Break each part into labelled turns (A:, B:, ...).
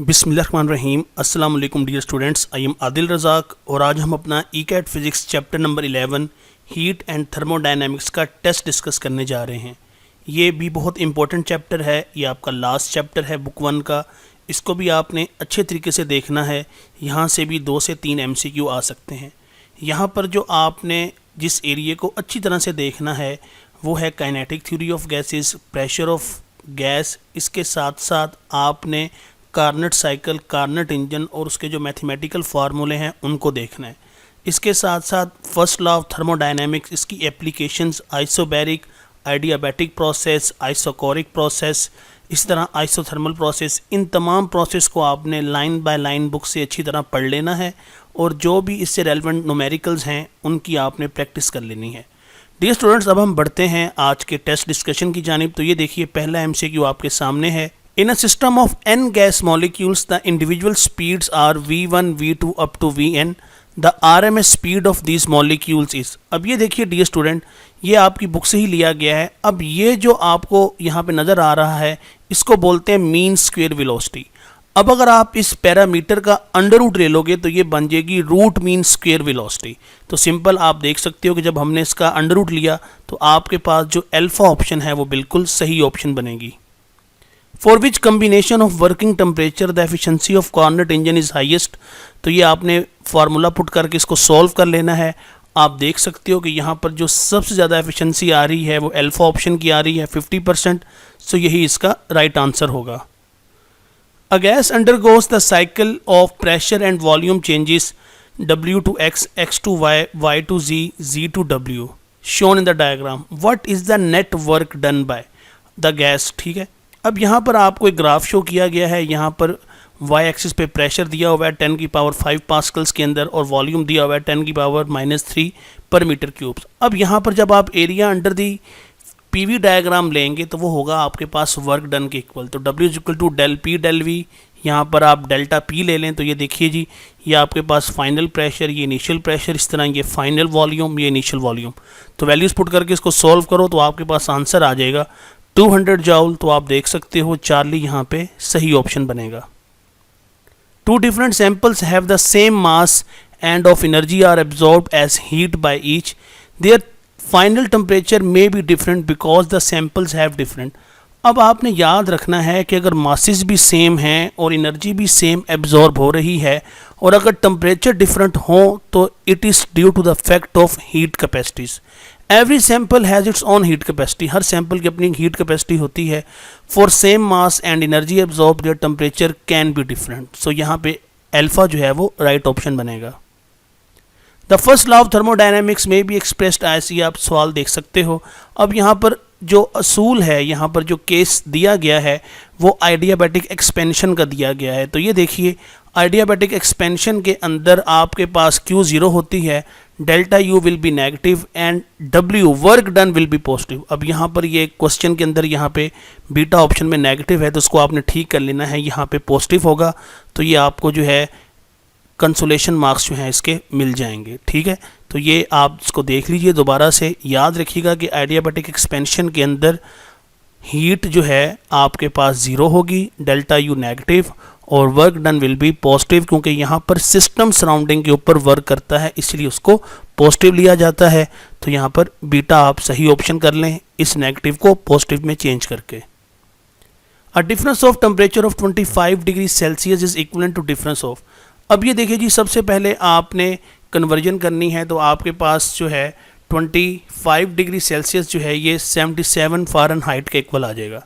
A: बिस्मिल्लाहिर्रहमानिर्रहीम। अस्सलाम वालेकुम dear students, I am Adil Razak और आज हम अपना ECAT physics chapter number 11 heat and thermodynamics का टेस्ट डिस्कस करने जा रहे हैं। ये भी बहुत इंपॉर्टेंट चैप्टर है, ये आपका लास्ट चैप्टर है बुक 1 का। इसको भी आपने अच्छे तरीके से देखना है, यहाँ से भी 2 से 3 MCQ आ सकते हैं। यहाँ पर जो आपने जिस एरिए को अच्छी तरह से देखना है वो है kinetic theory of gases, pressure of gas. इसके साथ साथ आपने कार्नट साइकिल, कार्नट इंजन और उसके जो मैथमेटिकल फार्मूले हैं उनको देखना है। इसके साथ साथ फर्स्ट लॉ ऑफ थर्मोडायनेमिक्स, इसकी applications, isobaric, adiabatic process, isochoric process, इस तरह आइसोथर्मल प्रोसेस, इन तमाम प्रोसेस को आपने लाइन बाय लाइन बुक से अच्छी तरह पढ़ लेना है और जो भी इससे रेलेवेंट न्यूमेरिकल्स हैं उनकी आपने प्रैक्टिस कर लेनी है। डियर स्टूडेंट्स, अब हम बढ़ते हैं आज के टेस्ट डिस्कशन की जानिब। तो ये देखिए, पहला MCQ आपके सामने है। In a system of n gas molecules, the individual speeds are v1, v2 up to vn. The RMS speed of these molecules is. अब ये देखिए डियर स्टूडेंट, ये आपकी बुक से ही लिया गया है। अब ये जो आपको यहाँ पे नज़र आ रहा है इसको बोलते हैं मीन स्क्वायर वेलोसिटी। अब अगर आप इस पैरामीटर का अंडर रूट ले लोगे तो ये बन जाएगी रूट मीन स्क्वायर वेलोसिटी। तो सिंपल आप देख सकते हो कि जब हमने इसका अंडर रूट लिया तो आपके पास जो अल्फा ऑप्शन है वो बिल्कुल सही ऑप्शन बनेगी। For which combination of working temperature the efficiency of Carnot engine is highest? तो ये आपने फार्मूला पुट करके इसको सॉल्व कर लेना है। आप देख सकते हो कि यहाँ पर जो सबसे ज़्यादा एफिशिएंसी आ रही है वो अल्फा ऑप्शन की आ रही है 50%। सो यही इसका राइट आंसर होगा। A gas undergoes the cycle of pressure and volume changes W to X, X to Y, Y to Z, Z to W shown in the diagram. What is the net work done by the gas? ठीक है, अब यहाँ पर आपको एक graph show किया गया है। यहाँ पर वाई एक्सिस पे प्रेशर दिया हुआ है 10 की पावर 5 पास्कल्स के अंदर और वॉल्यूम दिया हुआ है 10 की पावर -3 पर मीटर क्यूब्स। अब यहाँ पर जब आप area under the PV diagram लेंगे तो वो होगा आपके पास वर्क डन के इक्वल। तो W is equal to del P del V। यहाँ पर आप डेल्टा P ले लें तो ये देखिए जी, ये आपके पास फाइनल प्रेशर, ये इनिशियल प्रेशर, इस तरह ये फाइनल वॉल्यूम, ये इनिशियल वॉल्यूम। तो वैल्यूज़ पुट करके इसको सॉल्व करो तो आपके पास आंसर आ जाएगा 200 जॉल। तो आप देख सकते हो चार्ली यहाँ पे सही ऑप्शन बनेगा। 2 different samples have the same mass and of energy are absorbed as heat by each. Their final temperature may be different because the samples have different. अब आपने याद रखना है कि अगर मासेस भी सेम हैं और एनर्जी भी सेम एब्जॉर्ब हो रही है और अगर टेम्परेचर डिफरेंट हो तो it is due to the fact of heat capacities. Every sample has its own heat capacity. हर सैम्पल की अपनी हीट कैपेसिटी होती है। For same mass and energy absorb their temperature can be different. So यहाँ पे alpha जो है वो राइट ऑप्शन बनेगा। The first law of thermodynamics में भी एक्सप्रेस्ड ऐसी आप सवाल देख सकते हो। अब यहाँ पर जो असूल है, यहाँ पर जो केस दिया गया है वो आइडियाबैटिक एक्सपेंशन का दिया गया है। तो ये देखिए, आइडियाबैटिक एक्सपेंशन के अंदर आपके पास Q 0 होती है, delta U will be negative and W work done will be positive. अब यहाँ पर ये क्वेश्चन के अंदर यहाँ पे बीटा ऑप्शन में नेगेटिव है तो उसको आपने ठीक कर लेना है, यहाँ पे पॉजिटिव होगा तो ये आपको जो है कंसोलेशन मार्क्स जो हैं इसके मिल जाएंगे। ठीक है, तो ये आप इसको देख लीजिए दोबारा से। याद रखिएगा कि आइडियाबैटिक एक्सपेंशन के अंदर हीट जो है आपके पास 0 होगी, डेल्टा U नेगेटिव और work done will be positive, क्योंकि यहाँ पर सिस्टम सराउंडिंग के ऊपर वर्क करता है इसलिए उसको पॉजिटिव लिया जाता है। तो यहाँ पर बीटा आप सही ऑप्शन कर लें इस नेगेटिव को पॉजिटिव में चेंज करके। A difference of temperature of 25 degree Celsius is equivalent to difference of. अब ये देखिए जी, सबसे पहले आपने कन्वर्जन करनी है तो आपके पास जो है 25 डिग्री सेल्सियस जो है ये 77 फ़ारेनहाइट के इक्वल आ जाएगा।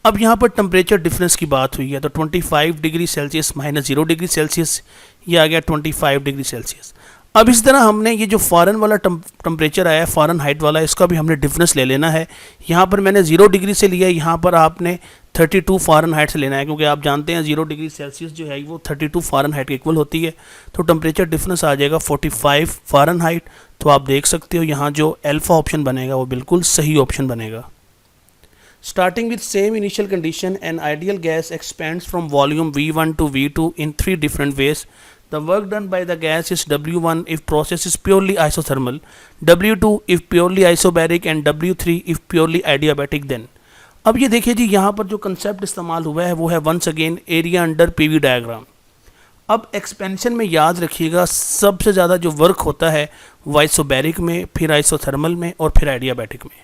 A: अब यहाँ पर टेम्परेचर डिफरेंस की बात हुई है तो 25 degree Celsius minus 0 degree Celsius, ये आ गया 25 डिग्री सेल्सियस। अब इस तरह हमने ये जो फॉरेन वाला टेम्परेचर आया है, फ़ारेनहाइट वाला, इसका भी हमने डिफरेंस ले लेना है। यहाँ पर मैंने 0 डिग्री से लिया, यहाँ पर आपने 32 फ़ारेनहाइट से लेना है, क्योंकि आप जानते हैं 0 डिग्री सेल्सियस जो है वो 32 फ़ारेनहाइट के इक्वल होती है। तो टेम्परेचर डिफरेंस आ जाएगा 45 फ़ारेनहाइट। तो आप देख सकते हो यहाँ जो अल्फा ऑप्शन बनेगा वो बिल्कुल सही ऑप्शन बनेगा। Starting with same initial condition, an ideal gas expands from volume V1 to V2 in 3 different ways. The work done by the gas is W1 if process is purely isothermal, W2 if purely isobaric and W3 if purely adiabatic then. अब ये देखिए जी, यहाँ पर जो concept इस्तेमाल हुआ है वो है once again area under PV diagram. अब एक्सपेंशन में याद रखिएगा सबसे ज़्यादा जो वर्क होता है वो आइसोबैरिक में, फिर आइसोथर्मल में और फिर आइडियाबैटिक में।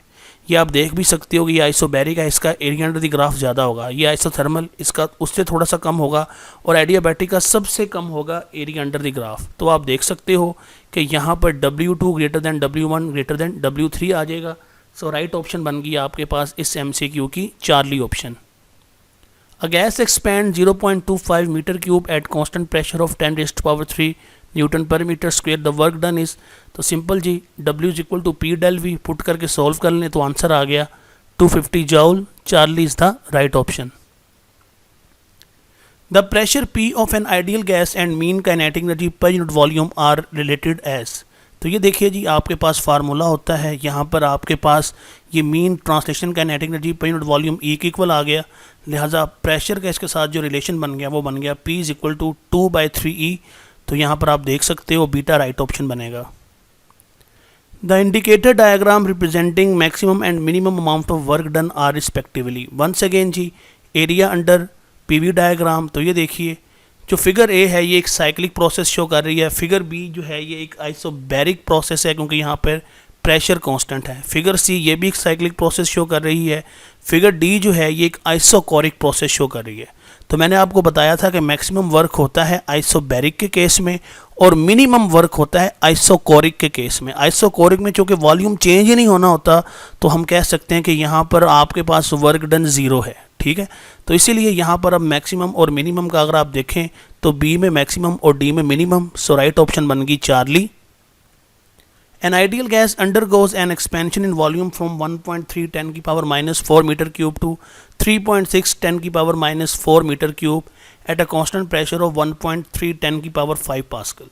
A: ये आप देख भी सकते हो कि ये आइसोबैरिक है, इसका एरिया अंडर द ग्राफ ज़्यादा होगा, ये आइसोथर्मल इसका उससे थोड़ा सा कम होगा और आइडियाबैटिक का सबसे कम होगा एरिया अंडर द ग्राफ। तो आप देख सकते हो कि यहाँ पर W2 greater than W1 greater than W3 आ जाएगा। सो राइट ऑप्शन बन गई आपके पास इस MCQ की Charlie option. A gas expands 0.25 meter cube at constant pressure of 10 raised to power 3 Newton per meter square. The work done is, तो simple जी W is equal to P del V put करके solve कर लें तो answer आ गया 250 joule. Charlie is the right option. The pressure P of an ideal gas and mean kinetic energy per unit volume are related as, तो ये देखिए जी आपके पास फार्मूला होता है, यहाँ पर आपके पास ये mean translation kinetic energy per unit volume E के इक्वल आ गया, लिहाजा प्रेशर का इसके साथ जो रिलेशन बन गया वो बन गया P is equal to 2/3E। तो यहाँ पर आप देख सकते हो बीटा राइट ऑप्शन बनेगा। The indicator diagram representing maximum and minimum amount of work done are respectively. Once again जी एरिया अंडर PV डायग्राम। तो ये देखिए जो फिगर ए है ये एक साइक्लिक प्रोसेस शो कर रही है, फिगर बी जो है ये एक आइसोबैरिक प्रोसेस है क्योंकि यहाँ पर प्रेशर कांस्टेंट है, फिगर सी ये भी एक साइक्लिक प्रोसेस शो कर रही है, फिगर डी जो है ये एक आइसोकोरिक प्रोसेस शो कर रही है। तो मैंने आपको बताया था कि मैक्सिमम वर्क होता है आइसोबैरिक के केस में और मिनिमम वर्क होता है आइसोकोरिक के केस में। आइसोकोरिक में चूँकि वॉल्यूम चेंज ही नहीं होना होता तो हम कह सकते हैं कि यहाँ पर आपके पास वर्क डन ज़ीरो है, ठीक है। तो इसीलिए यहाँ पर अब मैक्सिमम और मिनिमम का अगर आप देखें तो बी में मैक्सिमम और डी में मिनिमम। सो राइट ऑप्शन बन गई Charlie. An ideal gas undergoes an expansion in volume from 1.3 10 की पावर -4 मीटर क्यूब to 3.6 10 की power -4 metre cube at a constant pressure of 1.3 10 की power 5 pascal.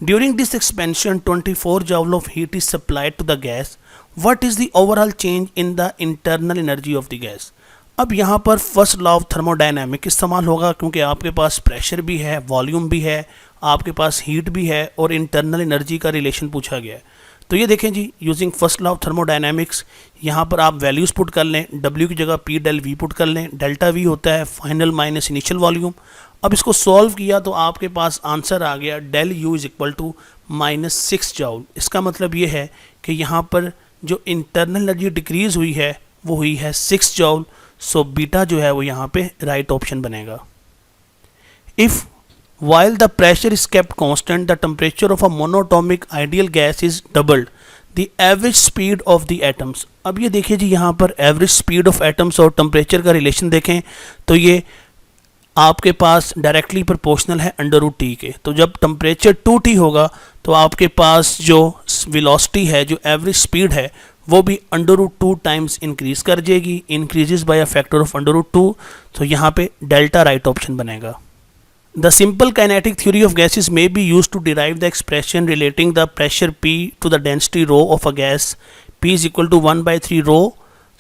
A: During this expansion, 24 joule of heat is supplied to the gas. What is the overall change in the internal energy of the gas? अब यहाँ पर first law of thermodynamic इस्तेमाल होगा क्योंकि आपके पास pressure भी है, वॉल्यूम भी है, आपके पास हीट भी है और इंटरनल एनर्जी का रिलेशन पूछा गया है। तो ये देखें जी using first law of thermodynamics यहाँ पर आप वैल्यूज़ पुट कर लें, W की जगह P डेल V पुट कर लें, डेल्टा V होता है फाइनल माइनस इनिशियल वॉल्यूम। अब इसको सॉल्व किया तो आपके पास आंसर आ गया del U is equal to -6 joule. इसका मतलब ये है कि यहाँ पर जो इंटरनल एनर्जी डिक्रीज़ हुई है वो हुई है 6 जूल। सो बीटा जो है वो यहाँ पे राइट ऑप्शन बनेगा। If while the pressure is kept constant the temperature of a monatomic ideal gas is doubled the average speed of the atoms। अब ये देखिए जी यहाँ पर एवरेज स्पीड ऑफ एटम्स और टेम्परेचर का रिलेशन देखें तो ये आपके पास डायरेक्टली प्रोपोर्शनल है √T के। तो जब टेम्परेचर 2T होगा तो आपके पास जो वेलोसिटी है, जो एवरेज स्पीड है वो भी √2 टाइम्स इंक्रीज कर जाएगी, increases by a factor of √2। तो यहाँ पे डेल्टा राइट ऑप्शन बनेगा। The simple kinetic theory of gases may be used to derive the expression relating the pressure P to the density rho of a gas. P is equal to 1/3 rho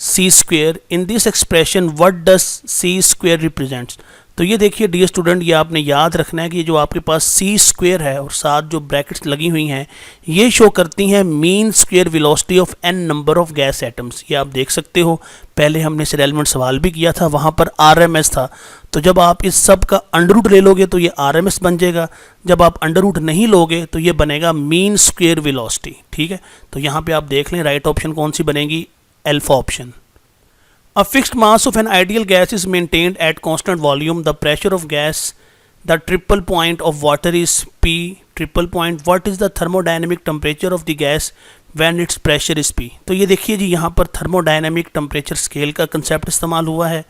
A: C square. In this expression, what does C square represents? तो ये देखिए dear student, ये आपने याद रखना है कि जो आपके पास C स्क्वेयर है और साथ जो ब्रैकेट्स लगी हुई हैं ये शो करती हैं mean square velocity of n number of gas atoms. ये आप देख सकते हो, पहले हमने इस रेलेवेंट सवाल भी किया था, वहाँ पर RMS था। तो जब आप इस सब का अंडर ले लोगे तो ये RMS बन जाएगा, जब आप अंडर नहीं लोगे तो ये बनेगा मीन स्क्वेयर वेलोसिटी, ठीक है। तो यहाँ पे आप देख लें राइट ऑप्शन कौन सी बनेगी, alpha option. A fixed mass of an ideal gas is maintained at constant volume. The pressure of gas, the triple point of water is P triple point. What is the thermodynamic temperature of the gas when its pressure is P? तो ये देखिए जी यहाँ पर thermodynamic temperature scale का concept इस्तेमाल हुआ है।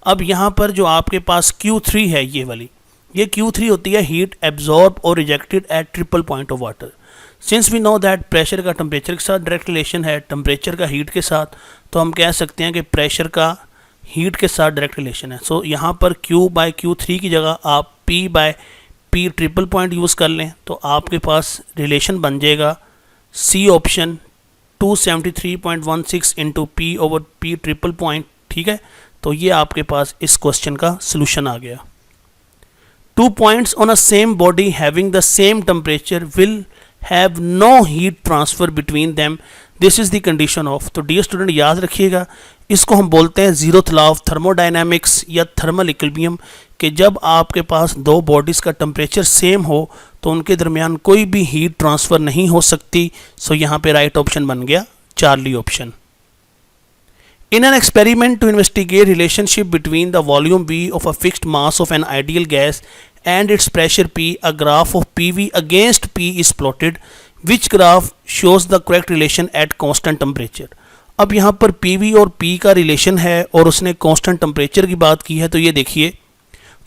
A: अब यहाँ पर जो आपके पास Q3 है ये वाली, ये Q3 होती है हीट एब्जॉर्ब और rejected at triple point of water. Since we know that pressure का टेम्परेचर के साथ डायरेक्ट रिलेशन है, टेम्परेचर का हीट के साथ, तो हम कह सकते हैं कि प्रेशर का हीट के साथ डायरेक्ट रिलेशन है। सो यहाँ पर Q/Q3 की जगह आप P/P ट्रिपल पॉइंट यूज़ कर लें तो आपके पास रिलेशन बन जाएगा C option 273.16 into P/P triple point, ठीक है। तो ये आपके पास इस क्वेश्चन का सलूशन आ गया। Two points on a same body having the same temperature will have no heat transfer between them. This is the condition of. तो डियर स्टूडेंट याद रखिएगा, इसको हम बोलते हैं जीरोथ लॉ ऑफ थर्मोडायनामिक्स या थर्मल इक्विलिब्रियम, कि जब आपके पास दो बॉडीज़ का टेम्परेचर सेम हो तो उनके दरमियान कोई भी हीट ट्रांसफ़र नहीं हो सकती. सो यहाँ पे राइट ऑप्शन बन गया Charlie option. In an experiment to investigate relationship between the volume V of a fixed mass of an ideal gas and its pressure P, a graph of PV against P is plotted. Which graph shows the correct relation at constant temperature? अब यहाँ पर PV और P का relation है और उसने constant temperature की बात की है. तो ये देखिए,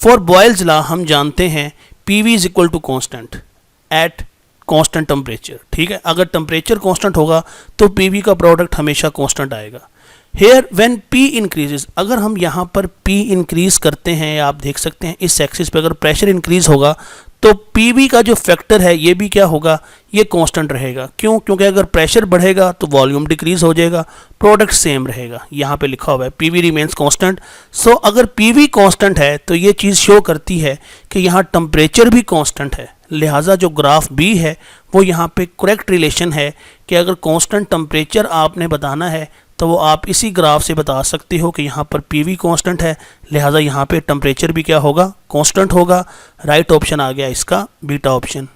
A: फॉर बॉयल्स लॉ हम जानते हैं PV is equal to constant at constant temperature. ठीक है, अगर टेम्परेचर कांस्टेंट होगा तो PV का प्रोडक्ट हमेशा कांस्टेंट आएगा. हेयर व्हेन P इंक्रीजेज, अगर हम यहाँ पर P इंक्रीज करते हैं, आप देख सकते हैं इस एक्सिस पे अगर प्रेशर इंक्रीज होगा तो PV का जो फैक्टर है ये भी क्या होगा, ये कांस्टेंट रहेगा. क्यों? क्योंकि अगर प्रेशर बढ़ेगा तो वॉल्यूम डिक्रीज हो जाएगा, प्रोडक्ट सेम रहेगा. यहाँ पे लिखा हुआ है PV रिमेन्स कांस्टेंट. सो अगर PV कांस्टेंट है तो ये चीज़ शो करती है कि यहाँ टेम्परेचर भी कांस्टेंट है. लिहाजा जो ग्राफ B है वो यहाँ पे करेक्ट रिलेशन है कि अगर कांस्टेंट टेम्परेचर आपने बताना है तो वो आप इसी ग्राफ से बता सकते हो कि यहाँ पर PV कांस्टेंट है, लिहाजा यहाँ पे टेम्परेचर भी क्या होगा, कांस्टेंट होगा. राइट ऑप्शन आ गया इसका beta option.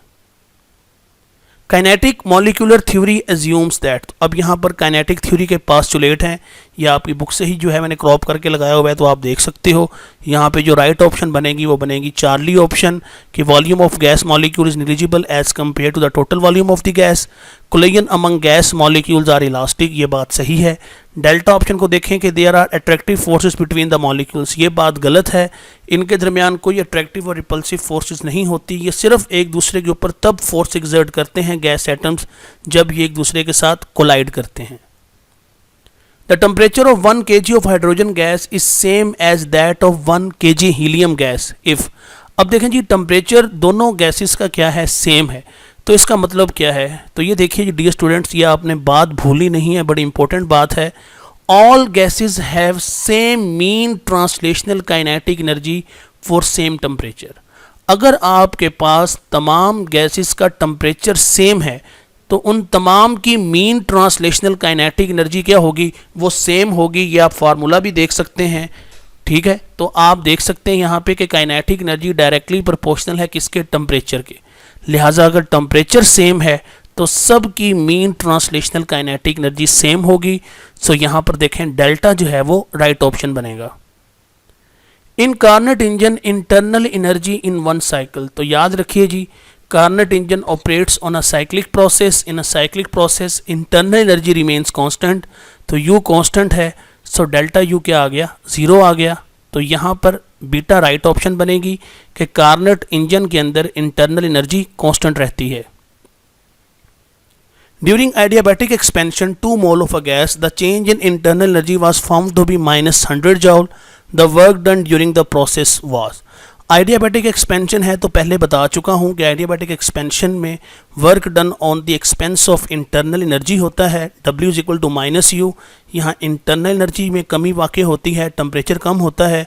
A: Kinetic molecular theory assumes that, अब यहाँ पर काइनेटिक थ्योरी के पास्टुलेट हैं, ये आपकी बुक से ही जो है मैंने क्रॉप करके लगाया हुआ है तो आप देख सकते हो. यहाँ पे जो राइट ऑप्शन बनेगी वो बनेगी चार्ली ऑप्शन, कि volume of gas molecule is negligible as compare to the total volume of the gas. Collision among gas molecules are elastic, ये बात सही है. डेल्टा ऑप्शन को देखें कि there are attractive forces between the molecules, ये बात गलत है. इनके दरमियान कोई अट्रैक्टिव और रिपल्सिव फोर्सेस नहीं होती, ये सिर्फ एक दूसरे के ऊपर तब फोर्स एक्सर्ट करते हैं गैस एटम्स जब ये एक दूसरे के साथ कोलाइड करते हैं. The temperature of 1 kg of hydrogen gas is same as that of 1 kg helium gas if. अब देखें जी, टेम्परेचर दोनों गैसेस का क्या है, सेम है. तो इसका मतलब क्या है, तो ये देखिए जी डियर स्टूडेंट्स, ये आपने बात भूली नहीं है, बड़ी इंपॉर्टेंट बात है. All gases have same mean translational kinetic energy for same temperature. अगर आपके पास तमाम गैसेस का टेम्परेचर सेम है तो उन तमाम की मीन ट्रांसलेशनल काइनेटिक एनर्जी क्या होगी, वो सेम होगी. ये आप फार्मूला भी देख सकते हैं. ठीक है, तो आप देख सकते हैं यहाँ पे कि काइनेटिक एनर्जी डायरेक्टली प्रोपोर्शनल है किसके, टेम्परेचर के. लिहाजा अगर टेम्परेचर सेम है तो सब की mean translational kinetic energy same होगी. सो यहाँ पर देखें डेल्टा जो है वो राइट ऑप्शन बनेगा. In Carnot engine internal energy in one cycle, तो याद रखिए जी, Carnot engine operates on a cyclic process. In a cyclic process internal energy remains constant, तो U कांस्टेंट है. सो डेल्टा U क्या आ गया, 0 आ गया. तो यहाँ पर बीटा राइट ऑप्शन बनेगी कि कार्नेट इंजन के अंदर इंटरनल एनर्जी कांस्टेंट रहती है. During adiabatic expansion 2 mole of a gas, the change in internal energy was found to be -100 joule. The work done during the process was. Adiabatic expansion है तो पहले बता चुका हूँ कि आइडियाबैटिक एक्सपेंशन में work done on the expense of internal energy होता है. W is equal to -U. यहाँ इंटरनल एनर्जी में कमी वाक़ होती है, टेम्परेचर कम होता है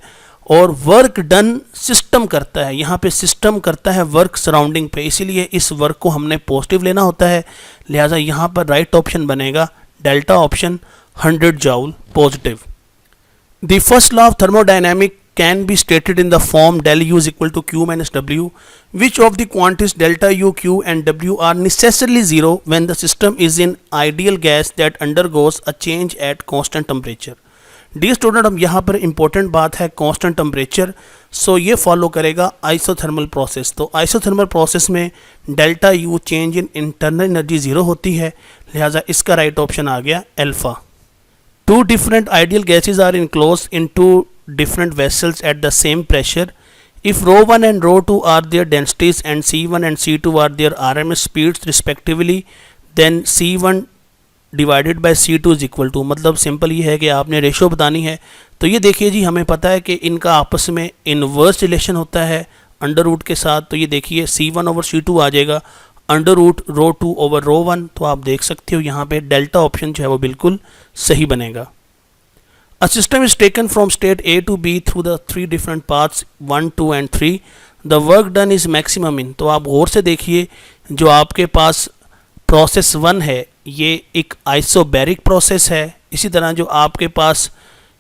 A: और वर्क डन सिस्टम करता है. यहाँ पे सिस्टम करता है वर्क सराउंडिंग पे, इसीलिए इस वर्क को हमने पॉजिटिव लेना होता है. लिहाजा यहाँ पर राइट ऑप्शन बनेगा delta option, 100 joule positive. The first law of thermodynamic can be stated in the form del U is equal to Q minus W. Which of the quantities delta U, Q and W are necessarily 0 when the system is in ideal gas that undergoes a change at constant temperature? Dear student, अब यहाँ पर important बात है constant temperature. सो ये follow करेगा isothermal process. तो isothermal process में delta U change in internal energy 0 होती है. लिहाजा इसका राइट ऑप्शन आ गया alpha. 2 different ideal gases are enclosed into different vessels at the same pressure. If ρ1 and ρ2 are their densities and C1 and C2 are their RMS speeds respectively, then C1 divided by C2 is equal to, मतलब simple ये है कि आपने ratio बतानी है. तो ये देखिए जी, हमें पता है कि इनका आपस में इनवर्स रिलेशन होता है अंडर रूट के साथ. तो ये देखिए C1 ओवर C2 आ जाएगा अंडर रूट ρ2 ओवर ρ1. तो आप देख सकते हो यहाँ पे डेल्टा ऑप्शन जो है वो बिल्कुल सही बनेगा. A system is taken from state A to B through the 3 different paths 1, 2 and 3. The work done is maximum in, तो आप गौर से देखिए जो आपके पास प्रोसेस 1 है ये एक आइसोबैरिक प्रोसेस है, इसी तरह जो आपके पास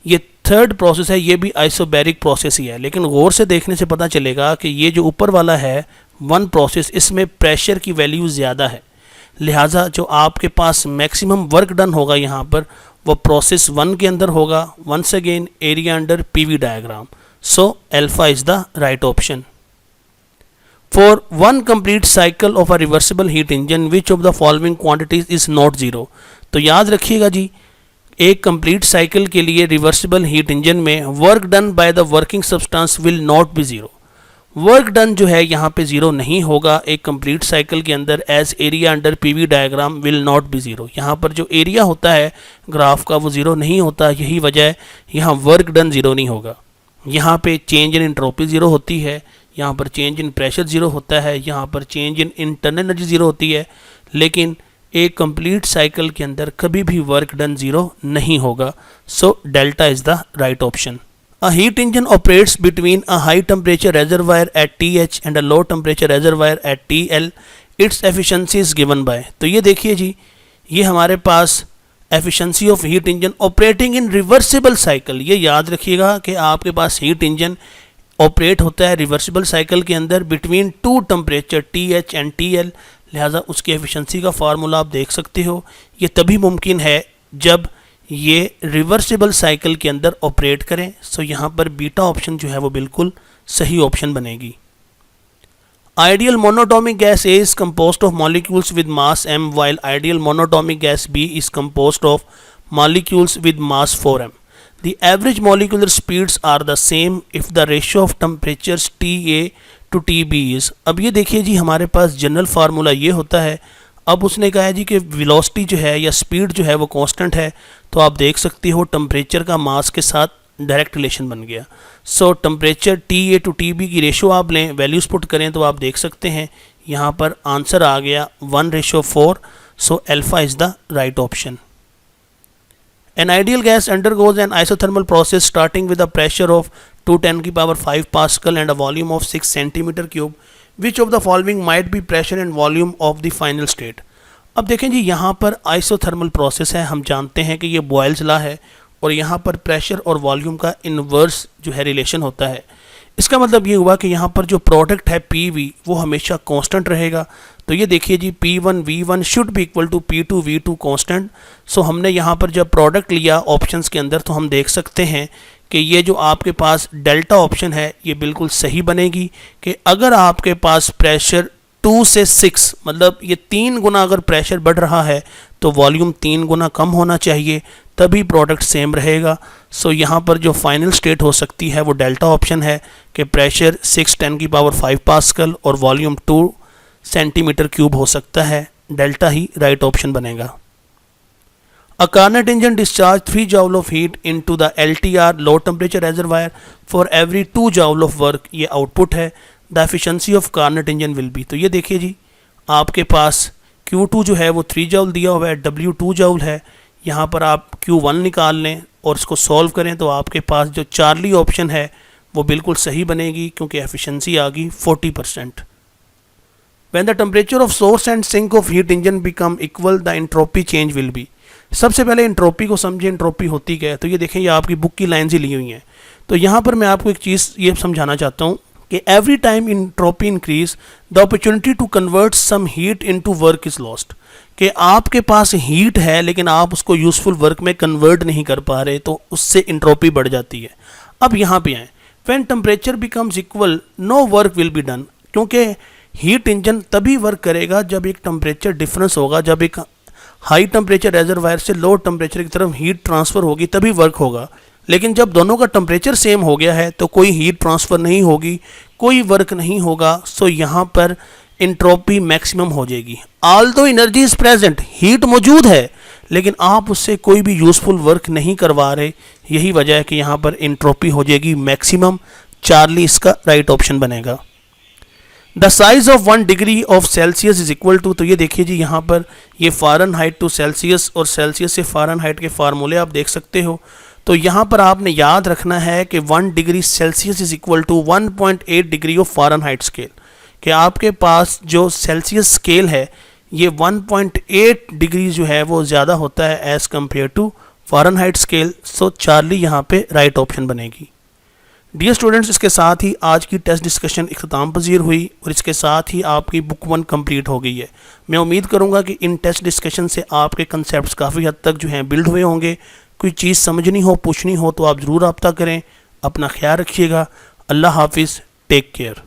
A: ये थर्ड प्रोसेस है ये भी आइसोबैरिक प्रोसेस ही है, लेकिन गौर से देखने से पता चलेगा कि ये जो ऊपर वाला है 1 प्रोसेस, इसमें प्रेशर की वैल्यू ज़्यादा है, लिहाजा जो आपके पास मैक्सिमम वर्क डन होगा यहाँ पर वो प्रोसेस 1 के अंदर होगा। Once again area under PV diagram, so alpha is the right option. For one complete cycle of a reversible heat engine, which of the following quantities is not zero? तो याद रखिएगा जी, एक कंप्लीट साइकिल के लिए reversible heat engine में work done by the working substance will not be zero. Work done जो है यहाँ पे ज़ीरो नहीं होगा एक कंप्लीट साइकिल के अंदर, as area under PV diagram will not be zero. यहाँ पर जो एरिया होता है ग्राफ का वो ज़ीरो नहीं होता, यही वजह है यहाँ वर्क डन ज़ीरो नहीं होगा। यहाँ पे चेंज इन एंट्रोपी ज़ीरो होती है, यहाँ पर चेंज इन प्रेशर ज़ीरो होता है, यहाँ पर change in internal energy zero होती है, लेकिन एक कंप्लीट साइकिल के अंदर कभी भी वर्क डन ज़ीरो नहीं होगा। So delta is the right option. A heat engine operates between a high temperature reservoir at TH and a low temperature reservoir at TL, its efficiency is given by. तो ये देखिए जी, ये हमारे पास efficiency of heat engine operating in reversible cycle. ये याद रखिएगा कि आपके पास हीट इंजन ऑपरेट होता है रिवर्सिबल साइकिल के अंदर between 2 temperature TH and TL, लिहाजा उसकी एफिशिएंसी का फार्मूला आप देख सकते हो। ये तभी मुमकिन है जब ये रिवर्सिबल साइकिल के अंदर ऑपरेट करें। सो यहाँ पर बीटा ऑप्शन जो है वो बिल्कुल सही ऑप्शन बनेगी। Ideal monatomic gas A is composed of molecules with mass m, while ideal monatomic gas B is composed of molecules with mass 4m. The average molecular speeds are the same if the ratio of temperatures TA to TB is। अब ये देखिए जी, हमारे पास general formula ये होता है। अब उसने कहा है जी कि वेलोसिटी जो है या स्पीड जो है वो कांस्टेंट है, तो आप देख सकते हो टेम्परेचर का मास के साथ डायरेक्ट रिलेशन बन गया। So temperature TA to TB की रेशो आप लें, वैल्यूज़ पुट करें तो आप देख सकते हैं यहाँ पर आंसर आ गया 1:4। सो alpha is the right option. An ideal gas undergoes an isothermal process starting with a pressure of 210⁵ Pascal and a volume of 6 cm3. Which of the following might be pressure and volume of the final state? अब देखें जी, यहाँ पर isothermal process है, हम जानते हैं कि ये बॉयल्स लॉ है, और यहाँ पर प्रेशर और वॉल्यूम का इन्वर्स जो है रिलेशन होता है। इसका मतलब ये हुआ कि यहाँ पर जो प्रोडक्ट है PV वो हमेशा कांस्टेंट रहेगा। तो ये देखिए जी, P1 V1 should be equal to P2 V2 constant. So हमने यहाँ पर जब प्रोडक्ट लिया ऑप्शंस के अंदर, तो हम देख सकते हैं कि ये जो आपके पास डेल्टा ऑप्शन है ये बिल्कुल सही बनेगी कि अगर आपके पास प्रेशर 2 से 6 मतलब ये 3 गुना अगर प्रेशर बढ़ रहा है तो वॉल्यूम 3 गुना कम होना चाहिए, तभी प्रोडक्ट सेम रहेगा। सो यहाँ पर जो फाइनल स्टेट हो सकती है वो डेल्टा ऑप्शन है कि प्रेशर 6×10⁵ पास्कल और वॉल्यूम 2 cm3 हो सकता है। डेल्टा ही राइट ऑप्शन बनेगा। A Carnot engine discharged 3 joule of heat into the LTR low temperature reservoir for every 2 joule of work, ये आउटपुट है। The efficiency of Carnot engine will be, तो ये देखिए जी, आपके पास Q2 जो है वो 3 जूल दिया हुआ है, W2 जूल है। यहाँ पर आप Q1 निकाल लें और इसको सॉल्व करें तो आपके पास जो चार्ली ऑप्शन है वो बिल्कुल सही बनेगी, क्योंकि एफिशिएंसी आ गई 40%। When the temperature of source and sink of heat engine become equal, the entropy change will be। सबसे पहले एंट्रोपी को समझे, एंट्रोपी होती क्या है। तो ये देखें, ये आपकी बुक की लाइन्स ही ली हुई हैं। तो यहाँ पर मैं आपको एक चीज़ ये समझाना चाहता हूँ कि every time entropy increase the opportunity to convert some heat into work is lost. कि आपके पास हीट है लेकिन आप उसको यूज़फुल वर्क में कन्वर्ट नहीं कर पा रहे, तो उससे एंट्रोपी बढ़ जाती है। अब यहाँ पे आए, when temperature becomes equal no work will be done, क्योंकि हीट इंजन तभी वर्क करेगा जब एक टेम्परेचर डिफरेंस होगा, जब एक हाई टेम्परेचर रेजरवायर से लो टेम्परेचर की तरफ हीट ट्रांसफ़र होगी तभी वर्क होगा। लेकिन जब दोनों का टेम्परेचर सेम हो गया है तो कोई हीट ट्रांसफ़र नहीं होगी, कोई वर्क नहीं होगा। सो यहाँ पर एंट्रोपी मैक्सिमम हो जाएगी। Although energy is present, heat मौजूद है लेकिन आप उससे कोई भी यूज़फुल वर्क नहीं करवा रहे, यही वजह है कि यहाँ पर एंट्रोपी हो जाएगी मैक्सिमम। चार्ली इसका राइट ऑप्शन बनेगा। The size of 1 degree of Celsius is equal to, तो ये देखिए जी, यहाँ पर ये फ़ारेनहाइट टू सेल्सियस और सेल्सियस से फ़ारेनहाइट के फार्मूले आप देख सकते हो। तो यहाँ पर आपने याद रखना है कि 1 degree Celsius is equal to 1.8 degree of Fahrenheit scale, कि आपके पास जो सेल्सियस स्केल है ये 1.8 डिग्री जो है वो ज़्यादा होता है as compare to Fahrenheit scale. So Charlie यहाँ पे राइट ऑप्शन बनेगी। डियर स्टूडेंट्स, इसके साथ ही आज की टेस्ट डिस्कशन इख्तिताम पजीर हुई और इसके साथ ही आपकी बुक 1 कंप्लीट हो गई है। मैं उम्मीद करूँगा कि इन टेस्ट डिस्कशन से आपके कंसेप्ट काफ़ी हद तक जो हैं बिल्ड हुए होंगे। कोई चीज़ समझनी हो, पूछनी हो तो आप ज़रूर रब्ता करें। अपना ख्याल रखिएगा। अल्लाह हाफिज़, टेक केयर।